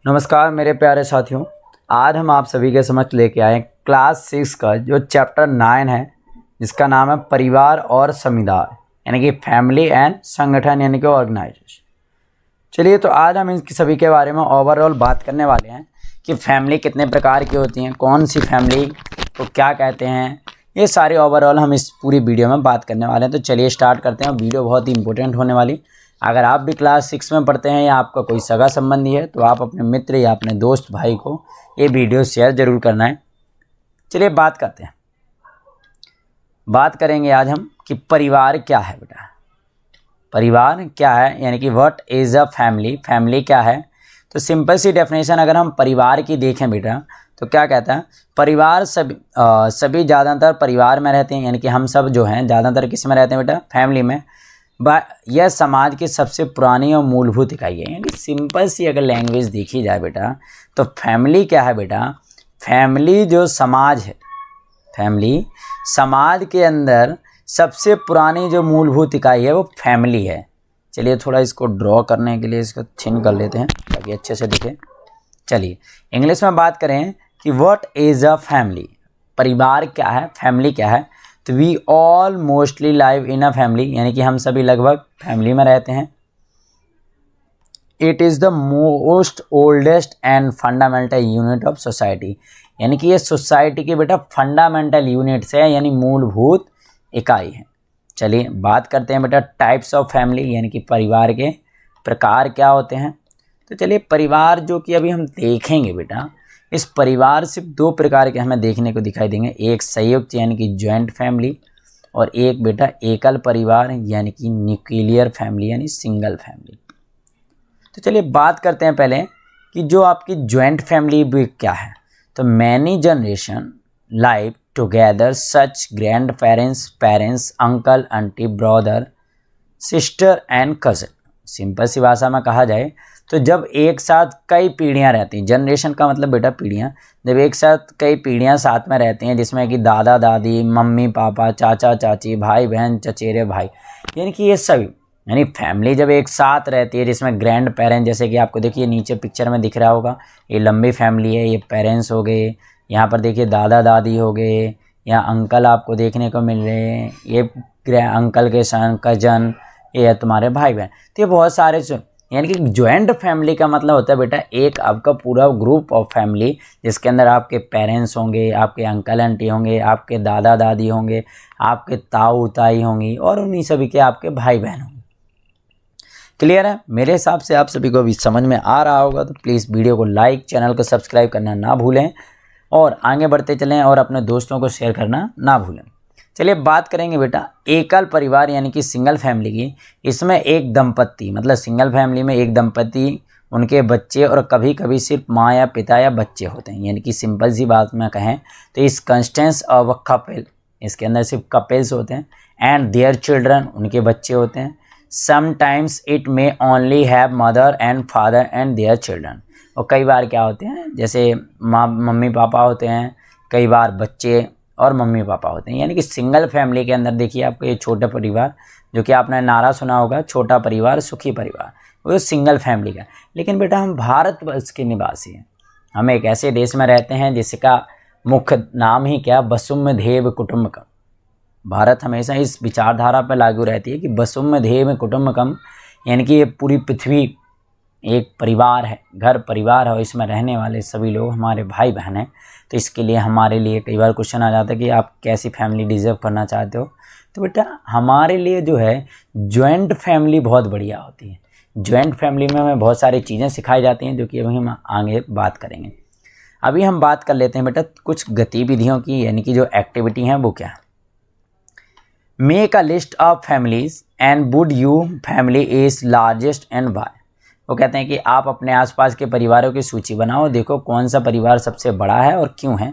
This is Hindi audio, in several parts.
नमस्कार मेरे प्यारे साथियों। आज हम आप सभी के समक्ष लेके आए क्लास 6 का जो चैप्टर 9 है, जिसका नाम है परिवार और समुदाय, यानी कि फैमिली एंड संगठन, यानी कि ऑर्गेनाइजेशन। चलिए, तो आज हम इन सभी के बारे में ओवरऑल बात करने वाले हैं कि फैमिली कितने प्रकार की होती हैं, कौन सी फैमिली को क्या कहते हैं, ये सारी ओवरऑल हम इस पूरी वीडियो में बात करने वाले हैं। तो चलिए स्टार्ट करते हैं। वीडियो बहुत ही इंपॉर्टेंट होने वाली। अगर आप भी क्लास 6 में पढ़ते हैं या आपका कोई सगा संबंधी है तो आप अपने मित्र या अपने दोस्त भाई को ये वीडियो शेयर जरूर करना है। चलिए बात करते हैं। बात करेंगे आज हम कि परिवार क्या है बेटा। परिवार क्या है, यानी कि what is a family. Family क्या है, तो सिंपल सी डेफिनेशन अगर हम परिवार की देखें बेटा तो क्या कहता है, परिवार सभी ज़्यादातर परिवार में रहते हैं, यानी कि हम सब जो हैं ज़्यादातर किस में रहते हैं बेटा, फैमिली में। यह समाज की सबसे पुरानी और मूलभूत इकाई है। यानी सिंपल सी अगर लैंग्वेज देखी जाए बेटा तो फैमिली क्या है बेटा, फैमिली जो समाज है, फैमिली समाज के अंदर सबसे पुरानी जो मूलभूत इकाई है वो फैमिली है। चलिए थोड़ा इसको ड्रॉ करने के लिए इसको थिन कर लेते हैं ताकि अच्छे से दिखे। चलिए इंग्लिश में बात करें कि व्हाट इज़ अ फैमिली, परिवार क्या है, फैमिली क्या है, तो we all mostly live in a family, यानी कि हम सभी लगभग फैमिली में रहते हैं। It is the most oldest and fundamental unit of society, यानी कि ये सोसाइटी की बेटा फंडामेंटल यूनिट्स है, यानी मूलभूत इकाई है। चलिए बात करते हैं बेटा टाइप्स ऑफ फैमिली, यानी कि परिवार के प्रकार क्या होते हैं। तो चलिए परिवार जो कि अभी हम देखेंगे बेटा, इस परिवार सिर्फ दो प्रकार के हमें देखने को दिखाई देंगे। एक संयुक्त यानी कि जॉइंट फैमिली, और एक बेटा एकल परिवार यानी कि न्यूक्लियर फैमिली यानी सिंगल फैमिली। तो चलिए बात करते हैं पहले कि जो आपकी जॉइंट फैमिली भी क्या है। तो many generation live together such grand parents, parents, uncle, aunty, brother, sister and cousin. Simple सी भाषा में कहा जाए तो जब एक साथ कई पीढ़ियां रहती हैं, जनरेशन का मतलब बेटा पीढ़ियां, जब एक साथ कई पीढ़ियां साथ में रहती हैं, जिसमें कि दादा दादी, मम्मी पापा, चाचा चाची, भाई बहन, चचेरे भाई, यानी कि ये सभी, यानी फैमिली जब एक साथ रहती है, जिसमें ग्रैंड पेरेंट्स, जैसे कि आपको देखिए नीचे पिक्चर में दिख रहा होगा, ये लंबी फैमिली है, ये पेरेंट्स हो गए, यहाँ पर देखिए दादा दादी हो गए, यहाँ अंकल आपको देखने को मिल रहे हैं, ये अंकल के सन, कजन, ये है तुम्हारे भाई बहन। तो ये बहुत सारे, यानी कि जॉइंट फैमिली का मतलब होता है बेटा एक आपका पूरा ग्रुप ऑफ फैमिली, जिसके अंदर आपके पेरेंट्स होंगे, आपके अंकल आंटी होंगे, आपके दादा दादी होंगे, आपके ताऊ ताई होंगी, और उन्हीं सभी के आपके भाई बहन होंगे। क्लियर है? मेरे हिसाब से आप सभी को अभी समझ में आ रहा होगा। तो प्लीज़ वीडियो को लाइक, चैनल को सब्सक्राइब करना ना भूलें, और आगे बढ़ते चलें और अपने दोस्तों को शेयर करना ना भूलें। चलिए बात करेंगे बेटा एकल परिवार यानी कि सिंगल फैमिली की। इसमें एक दंपत्ति, मतलब सिंगल फैमिली में एक दंपत्ति, उनके बच्चे, और कभी कभी सिर्फ माँ या पिता या बच्चे होते हैं। यानी कि सिंपल सी बात में कहें तो इस कंस्टेंस ऑफ अ कपल, इसके अंदर सिर्फ कपल्स होते हैं, एंड देयर चिल्ड्रन, उनके बच्चे होते हैं। Sometimes it may only have mother and father and their children, और कई बार क्या होते हैं, जैसे मम्मी पापा होते हैं, कई बार बच्चे और मम्मी पापा होते हैं। यानी कि सिंगल फैमिली के अंदर देखिए आपको ये छोटा परिवार, जो कि आपने नारा सुना होगा, छोटा परिवार सुखी परिवार, वो सिंगल फैमिली का। लेकिन बेटा हम भारतवर्ष के निवासी हैं, हम एक ऐसे देश में रहते हैं जिसका मुख्य नाम ही क्या, वसुधैव कुटुंबकम। भारत हमेशा इस विचारधारा पर लागू रहती है कि वसुधैव कुटुंबकम, यानी कि ये पूरी पृथ्वी एक परिवार है, घर परिवार है, और इसमें रहने वाले सभी लोग हमारे भाई बहन हैं। तो इसके लिए हमारे लिए कई बार क्वेश्चन आ जाता है कि आप कैसी फैमिली डिज़र्व करना चाहते हो। तो बेटा हमारे लिए जो है जॉइंट फैमिली बहुत बढ़िया होती है। जॉइंट फैमिली में हमें बहुत सारी चीज़ें सिखाई जाती हैं, जो कि अभी हम आगे बात करेंगे। अभी हम बात कर लेते हैं बेटा कुछ गतिविधियों की, यानी कि जो एक्टिविटी हैं वो क्या है। Make a list of families and would you family is largest and why. वो कहते हैं कि आप अपने आसपास के परिवारों की सूची बनाओ, देखो कौन सा परिवार सबसे बड़ा है और क्यों है।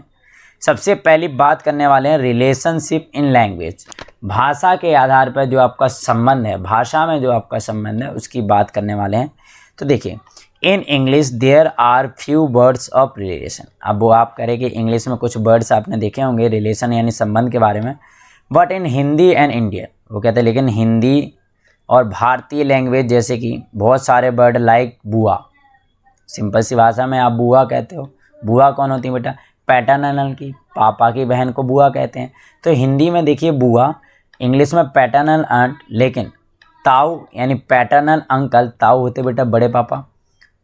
सबसे पहली बात करने वाले हैं रिलेशनशिप इन लैंग्वेज, भाषा के आधार पर जो आपका संबंध है, भाषा में जो आपका संबंध है उसकी बात करने वाले हैं। तो देखिए in English there are few words of relation. अब वो आप करें कि इंग्लिश में कुछ वर्ड्स आपने देखे होंगे रिलेशन यानी संबंध के बारे में, but in Hindi and Indian, वो कहते हैं लेकिन हिंदी और भारतीय लैंग्वेज जैसे कि बहुत सारे वर्ड लाइक बुआ, सिंपल सी भाषा में आप बुआ कहते हो। बुआ कौन होती है बेटा? पैटर्नल की, पापा की बहन को बुआ कहते हैं। तो हिंदी में देखिए बुआ, इंग्लिश में पैटर्नल आंट, लेकिन ताऊ यानी पैटर्नल अंकल, ताऊ होते बेटा बड़े पापा,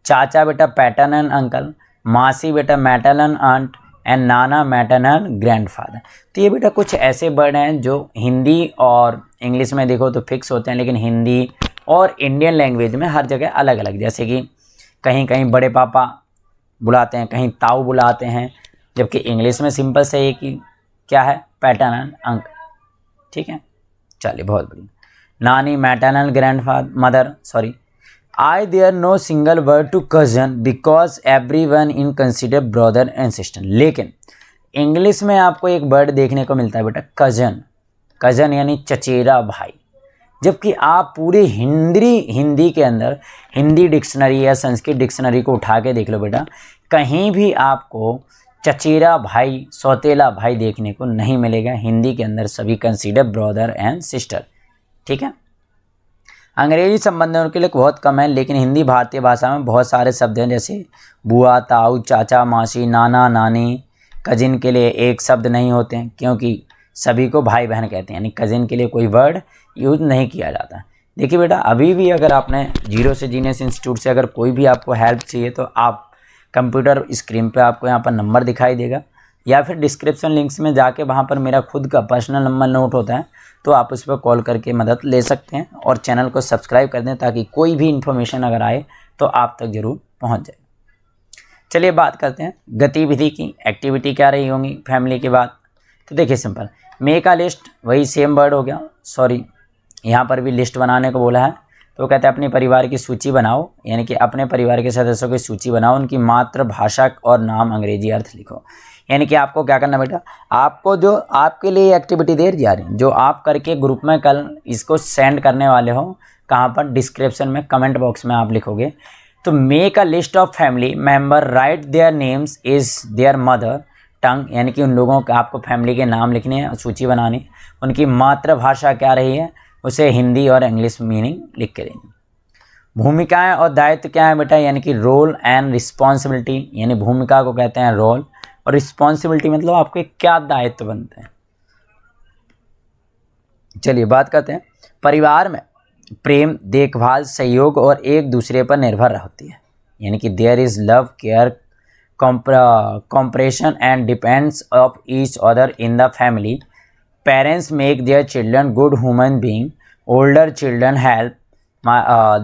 चाचा बेटा पैटर्नल अंकल, मासी बेटा maternal aunt and Nana maternal grandfather. तो ये बेटा कुछ ऐसे वर्ड हैं जो हिंदी और इंग्लिश में देखो तो फिक्स होते हैं, लेकिन हिंदी और इंडियन लैंग्वेज में हर जगह अलग अलग, जैसे कि कहीं कहीं बड़े पापा बुलाते हैं, कहीं ताऊ बुलाते हैं, जबकि इंग्लिश में सिंपल से एक ही क्या है, पैटर्नल अंकल। ठीक है, चलिए बहुत बढ़िया। नानी maternal grandfather mother, sorry I there no single word to cousin because every one in consider brother and sister. लेकिन इंग्लिश में आपको एक वर्ड देखने को मिलता है बेटा कजन, कजन यानी चचेरा भाई, जबकि आप पूरे हिंदी के अंदर हिंदी डिक्शनरी या संस्कृत डिक्शनरी को उठा के देख लो बेटा, कहीं भी आपको चचेरा भाई, सौतेला भाई देखने को नहीं मिलेगा। हिंदी के अंदर सभी कंसीडर ब्रदर एंड सिस्टर। ठीक है, अंग्रेजी संबंधों के लिए बहुत कम है, लेकिन हिंदी भारतीय भाषा में बहुत सारे शब्द हैं, जैसे बुआ, ताऊ, चाचा, मासी, नाना, नानी। कजिन के लिए एक शब्द नहीं होते हैं, क्योंकि सभी को भाई बहन कहते हैं, यानी कजिन के लिए कोई वर्ड यूज नहीं किया जाता। देखिए बेटा, अभी भी अगर आपने जीरो से जीनियस इंस्टीट्यूट से अगर कोई भी आपको हेल्प चाहिए तो आप कंप्यूटर स्क्रीन पे आपको यहाँ पर नंबर दिखाई देगा, या फिर डिस्क्रिप्शन लिंक्स में जाके वहाँ पर मेरा खुद का पर्सनल नंबर नोट होता है, तो आप उस पर कॉल करके मदद ले सकते हैं। और चैनल को सब्सक्राइब कर दें ताकि कोई भी इन्फॉर्मेशन अगर आए तो आप तक ज़रूर पहुँच जाए। चलिए बात करते हैं गतिविधि की, एक्टिविटी क्या रही होंगी फैमिली की बात। तो देखिए सिंपल, मेक अ लिस्ट, वही सेम वर्ड हो गया, सॉरी यहाँ पर भी लिस्ट बनाने को बोला है। तो कहते हैं अपने परिवार की सूची बनाओ, यानी कि अपने परिवार के सदस्यों की सूची बनाओ, उनकी मातृभाषा और नाम अंग्रेजी अर्थ लिखो। यानी कि आपको क्या करना बेटा, आपको जो आपके लिए एक्टिविटी दे जा रही, जो आप करके ग्रुप में कल इसको सेंड करने वाले हो, कहाँ पर, डिस्क्रिप्शन में कमेंट बॉक्स में आप लिखोगे। तो make a list of family member, right their names is there mother tongue, यानी कि उन लोगों का आपको फैमिली के नाम लिखने हैं, सूची बनानी, उनकी मातृभाषा क्या रही है उसे हिंदी और इंग्लिश मीनिंग लिख के देनी। भूमिकाएं और दायित्व क्या है बेटा, यानी कि रोल एंड रिस्पॉन्सिबिलिटी, यानी भूमिका को कहते हैं रोल, और रिस्पॉन्सिबिलिटी मतलब आपके क्या दायित्व बनते हैं। चलिए बात करते हैं, परिवार में प्रेम, देखभाल, सहयोग और एक दूसरे पर निर्भर होती है, यानी कि there is love, care, cooperation and depends of each other in the family. Parents make their children good human being, older children help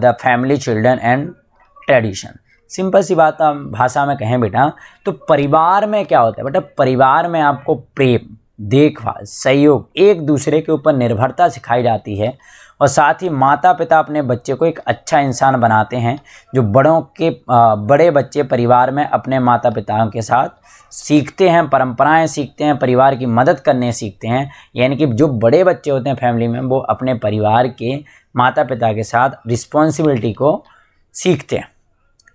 the family children and tradition. Simple सी बात भाषा में कहें बेटा, तो परिवार में क्या होता है बेटा, परिवार में आपको प्रेम, देखभाल, सहयोग, एक दूसरे के ऊपर निर्भरता सिखाई जाती है, और साथ ही माता पिता अपने बच्चे को एक अच्छा इंसान बनाते हैं। जो बड़े बच्चे परिवार में अपने माता पिताओं के साथ सीखते हैं, परंपराएं सीखते हैं, परिवार की मदद करने सीखते हैं, यानी कि जो बड़े बच्चे होते हैं फैमिली में, वो अपने परिवार के माता पिता के साथ रिस्पॉन्सिबिलिटी को सीखते हैं।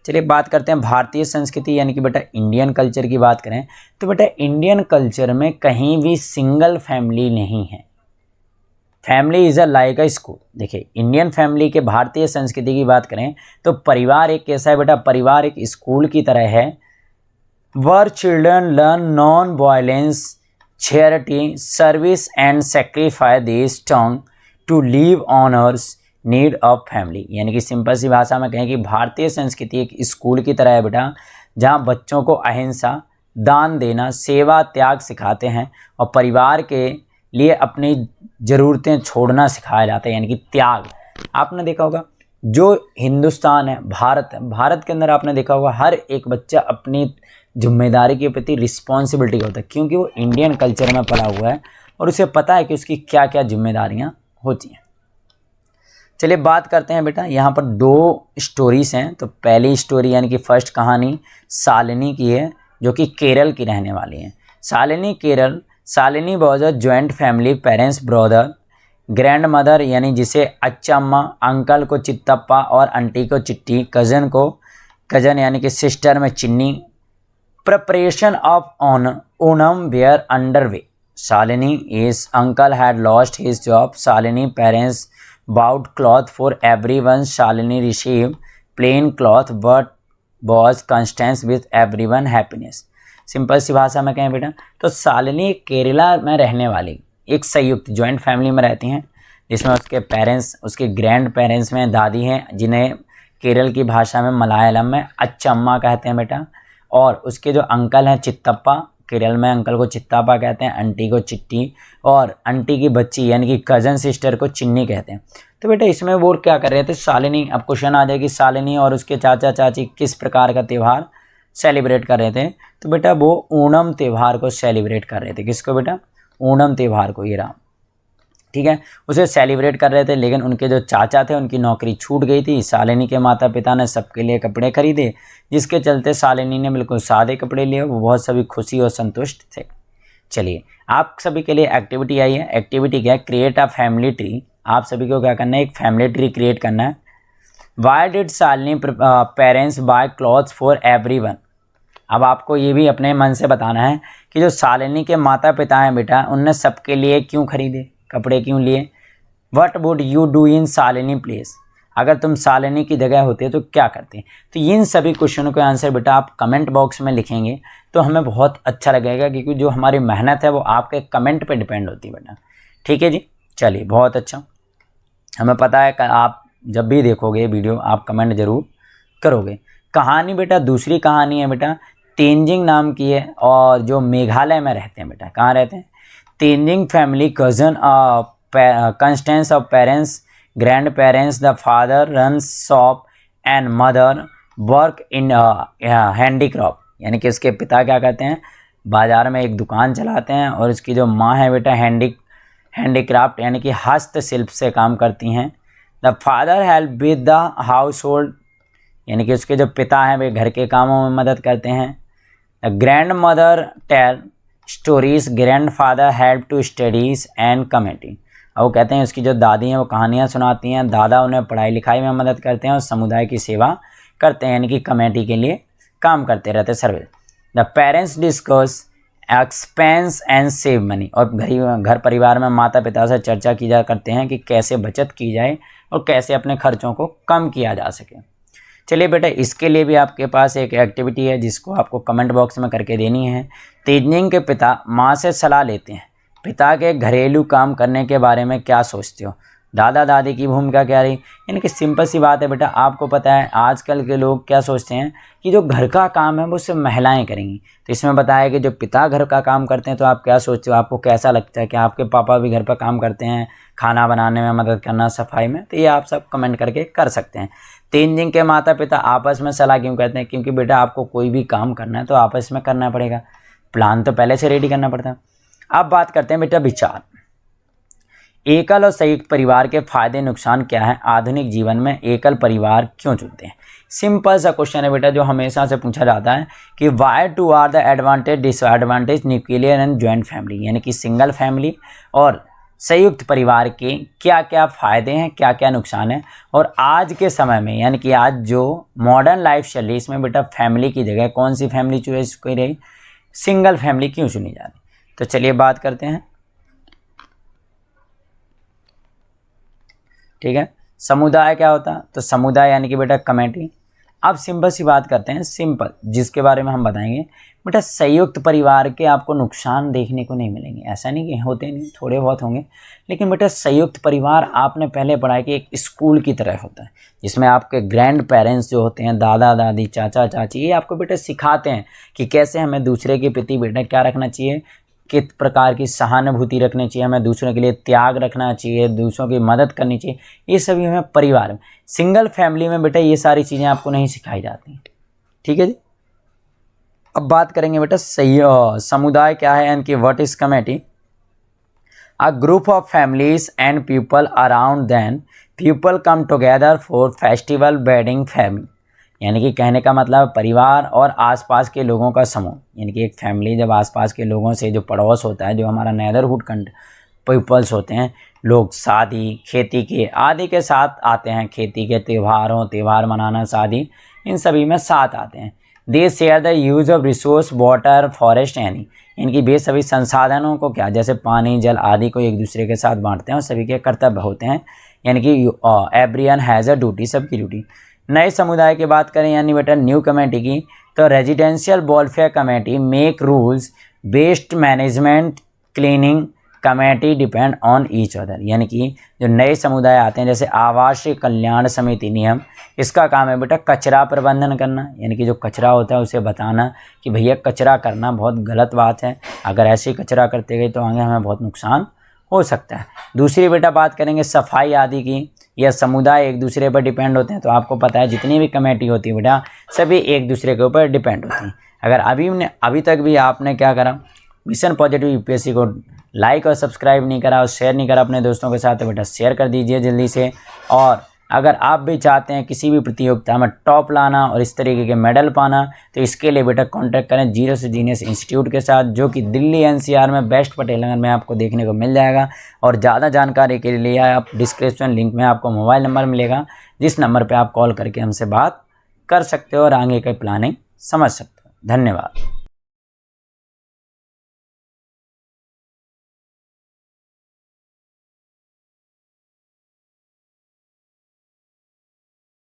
चलिए बात करते हैं भारतीय संस्कृति, यानी कि बेटा इंडियन कल्चर की बात करें तो बेटा इंडियन कल्चर में कहीं भी सिंगल फैमिली नहीं है। Family is a like a school. देखिए इंडियन फैमिली के, भारतीय संस्कृति की बात करें तो परिवार एक कैसा है बेटा, परिवार एक स्कूल की तरह है, where children learn non violence, charity, service and sacrifice this tongue to live honours need of family. यानी कि सिंपल सी भाषा में कहें कि भारतीय संस्कृति एक स्कूल की तरह है बेटा, जहाँ बच्चों को अहिंसा, दान देना, सेवा, त्याग सिखाते हैं, और परिवार के लिए अपनी ज़रूरतें छोड़ना सिखाया जाता है, यानी कि त्याग। आपने देखा होगा जो हिंदुस्तान है, भारत है, भारत के अंदर आपने देखा होगा हर एक बच्चा अपनी जिम्मेदारी के प्रति रिस्पॉन्सिबिलिटी होता है, क्योंकि वो इंडियन कल्चर में पला हुआ है और उसे पता है कि उसकी क्या क्या जिम्मेदारियाँ होती हैं। चलिए बात करते हैं बेटा, यहाँ पर दो स्टोरीज़ हैं। तो पहली स्टोरी यानी कि फर्स्ट कहानी शालिनी की है, जो कि केरल की रहने वाली है। Shalini Kerala, Shalini was a joint family, parents, brother, grand mother यानी जिसे अच्चम्मा, अंकल को चित्तप्पा और आंटी को चिट्टी, कजन यानी कि सिस्टर में Chinni. Preparation of Onam were under way. Shalini is uncle had lost his job. Shalini parents bought cloth for everyone. Shalini received plain cloth but was content with everyone happiness. Simple सी भाषा में कहें बेटा तो शालिनी केरला में रहने वाली एक संयुक्त जॉइंट फैमिली में रहती हैं, जिसमें उसके पेरेंट्स, उसके ग्रैंड पेरेंट्स में दादी हैं जिन्हें केरल की भाषा में मलयालम में अच्चम्मा कहते हैं बेटा, और उसके जो अंकल हैं चित्तप्पा, केरल में अंकल को चित्तापा कहते हैं, आंटी को चिट्टी, और आंटी की बच्ची यानी कि कज़न सिस्टर को चिन्नी कहते हैं। तो बेटा इसमें वो क्या कर रहे थे, शालिनी, अब क्वेश्चन आ जाएगी शालिनी और उसके चाचा चाची किस प्रकार का त्यौहार सेलिब्रेट कर रहे थे। तो बेटा वो ओणम त्यौहार को सेलिब्रेट कर रहे थे। किसको बेटा, ओणम त्यौहार को, ये रहा, ठीक है, उसे सेलिब्रेट कर रहे थे। लेकिन उनके जो चाचा थे उनकी नौकरी छूट गई थी। शालिनी के माता पिता ने सबके लिए कपड़े खरीदे, जिसके चलते शालिनी ने बिल्कुल सादे कपड़े लिए। वो बहुत सभी खुशी और संतुष्ट थे। चलिए आप सभी के लिए एक्टिविटी आई है। एक्टिविटी क्या है, क्रिएट अ फैमिली ट्री। आप सभी को क्या करना है, एक फैमिली ट्री क्रिएट करना है। Why did Shalini parents buy clothes for everyone. अब आपको ये भी अपने मन से बताना है कि जो शालिनी के माता पिता हैं बेटा, उनने सबके लिए क्यों खरीदे, कपड़े क्यों लिए। What would you do in Shalini place. अगर तुम शालिनी की जगह होते तो क्या करते। तो इन सभी क्वेश्चनों के आंसर बेटा आप कमेंट बॉक्स में लिखेंगे तो हमें बहुत अच्छा लगेगा, क्योंकि जो हमारी मेहनत है वो आपके कमेंट पे डिपेंड होती है बेटा। ठीक है जी, चलिए बहुत अच्छा। हमें पता है आप जब भी देखोगे वीडियो आप कमेंट जरूर करोगे। कहानी बेटा, दूसरी कहानी है बेटा, तेंजिंग नाम की है, और जो मेघालय में रहते हैं बेटा। कहाँ रहते हैं, Tenzing family cousin consists of parents grand parents, the father runs shop and mother work in handicraft. यानी कि उसके पिता क्या कहते हैं, बाज़ार में एक दुकान चलाते हैं, और उसकी जो माँ है बेटा हैंडीक्राफ्ट यानी कि हस्तशिल्प से काम करती हैं। The father help with the house hold, यानी कि उसके जो पिता हैं वे घर के कामों में मदद करते हैं। The grandmother tell stories, grandfather help to studies and committee. और वो कहते हैं उसकी जो दादी हैं वो कहानियाँ सुनाती हैं, दादा उन्हें पढ़ाई लिखाई में मदद करते हैं और समुदाय की सेवा करते हैं, यानी कि कमेटी के लिए काम करते रहते service. The parents discuss expense and save money, और घर परिवार में माता पिता से चर्चा की जा करते हैं कि कैसे बचत की जाए और कैसे अपने खर्चों को कम किया जा सके। चलिए बेटा इसके लिए भी आपके पास एक एक्टिविटी है जिसको आपको कमेंट बॉक्स में करके देनी है। तेजनिंग के पिता माँ से सलाह लेते हैं, पिता के घरेलू काम करने के बारे में क्या सोचते हो, दादा दादी की भूमिका क्या रही। यानी कि सिंपल सी बात है बेटा, आपको पता है आजकल के लोग क्या सोचते हैं कि जो घर का काम है वो सिर्फ महिलाएं करेंगी। तो इसमें बताया कि जो पिता घर का काम करते हैं, तो आप क्या सोचते हो, आपको कैसा लगता है कि आपके पापा भी घर पर काम करते हैं, खाना बनाने में मदद करना, सफाई में। तो ये आप सब कमेंट करके कर सकते हैं। तेनजिंग के माता पिता आपस में सलाह क्यों करते हैं, क्योंकि बेटा आपको कोई भी काम करना है तो आपस में करना पड़ेगा, प्लान तो पहले से रेडी करना पड़ता है। अब बात करते हैं बेटा विचार, एकल और संयुक्त परिवार के फायदे नुकसान क्या है, आधुनिक जीवन में एकल परिवार क्यों चुनते हैं। सिंपल सा क्वेश्चन है बेटा जो हमेशा से पूछा जाता है कि why to are the advantage disadvantage nuclear and joint family, यानी कि सिंगल फैमिली और संयुक्त परिवार के क्या क्या फ़ायदे हैं, क्या क्या नुकसान है। और आज के समय में यानी कि आज जो मॉडर्न लाइफ चल रही है इसमें बेटा फैमिली की जगह कौन सी फैमिली चॉइस की रही, सिंगल फैमिली क्यों चुनी जा रही। तो चलिए बात करते हैं। ठीक है, समुदाय क्या होता है, तो समुदाय यानी कि बेटा कमेटी। अब सिंपल सी बात करते हैं, सिंपल जिसके बारे में हम बताएंगे बेटा संयुक्त परिवार के आपको नुकसान देखने को नहीं मिलेंगे, ऐसा नहीं कि होते नहीं, थोड़े बहुत होंगे। लेकिन बेटा संयुक्त परिवार आपने पहले पढ़ा कि एक स्कूल की तरह होता है, जिसमें आपके ग्रैंड पेरेंट्स जो होते हैं, दादा दादी चाचा चाची, ये आपको बेटा सिखाते हैं कि कैसे हमें दूसरे के प्रति बेटा क्या रखना चाहिए, किस प्रकार की सहानुभूति रखनी चाहिए, हमें दूसरों के लिए त्याग रखना चाहिए, दूसरों की मदद करनी चाहिए। ये सभी हमें परिवार में, सिंगल फैमिली में बेटा ये सारी चीज़ें आपको नहीं सिखाई जाती। ठीक है जी, अब बात करेंगे बेटा समुदाय क्या है यानी कि what is committee. A group of families and people around then people come together for festival wedding family, यानी कि कहने का मतलब परिवार और आसपास के लोगों का समूह। यानी कि एक फैमिली जब आसपास के लोगों से, जो पड़ोस होता है, जो हमारा नेबरहुड पीपल्स होते हैं, लोग शादी खेती के आदि के साथ आते हैं, खेती के त्यौहार मनाना, शादी, इन सभी में साथ आते हैं। They share the use of resource water forest यानी इनकी वे सभी संसाधनों को क्या, जैसे पानी जल आदि को एक दूसरे के साथ बांटते हैं और सभी के कर्तव्य होते हैं, यानी कि एवरीवन हैज़ अ ड्यूटी, सबकी ड्यूटी। नए समुदाय की बात करें यानी बेटा न्यू कमेटी की, तो residential welfare committee make rules waste management cleaning committee depend on each other, यानी कि जो नए समुदाय आते हैं जैसे आवासीय कल्याण समिति नियम, इसका काम है बेटा कचरा प्रबंधन करना, यानी कि जो कचरा होता है उसे बताना कि भैया कचरा करना बहुत गलत बात है, अगर ऐसे ही कचरा करते गए तो आगे हमें बहुत नुकसान हो सकता है। दूसरी बेटा बात करेंगे सफाई आदि की, यह समुदाय एक दूसरे पर डिपेंड होते हैं, तो आपको पता है जितनी भी कमेटी होती है बेटा सभी एक दूसरे के ऊपर डिपेंड होती हैं। अगर अभी तक भी आपने क्या करा, मिशन पॉजिटिव यूपीएससी को लाइक और सब्सक्राइब नहीं करा और शेयर नहीं करा अपने दोस्तों के साथ, तो बेटा शेयर कर दीजिए जल्दी से। और अगर आप भी चाहते हैं किसी भी प्रतियोगिता में टॉप लाना और इस तरीके के मेडल पाना, तो इसके लिए बेटा कांटेक्ट करें जीरो से जीनियस इंस्टीट्यूट के साथ, जो कि दिल्ली एनसीआर में बेस्ट पटेल नगर में आपको देखने को मिल जाएगा। और ज़्यादा जानकारी के लिए आप डिस्क्रिप्शन लिंक में आपको मोबाइल नंबर मिलेगा, जिस नंबर पर आप कॉल करके हमसे बात कर सकते हो और आगे की प्लानिंग समझ सकते हो। धन्यवाद।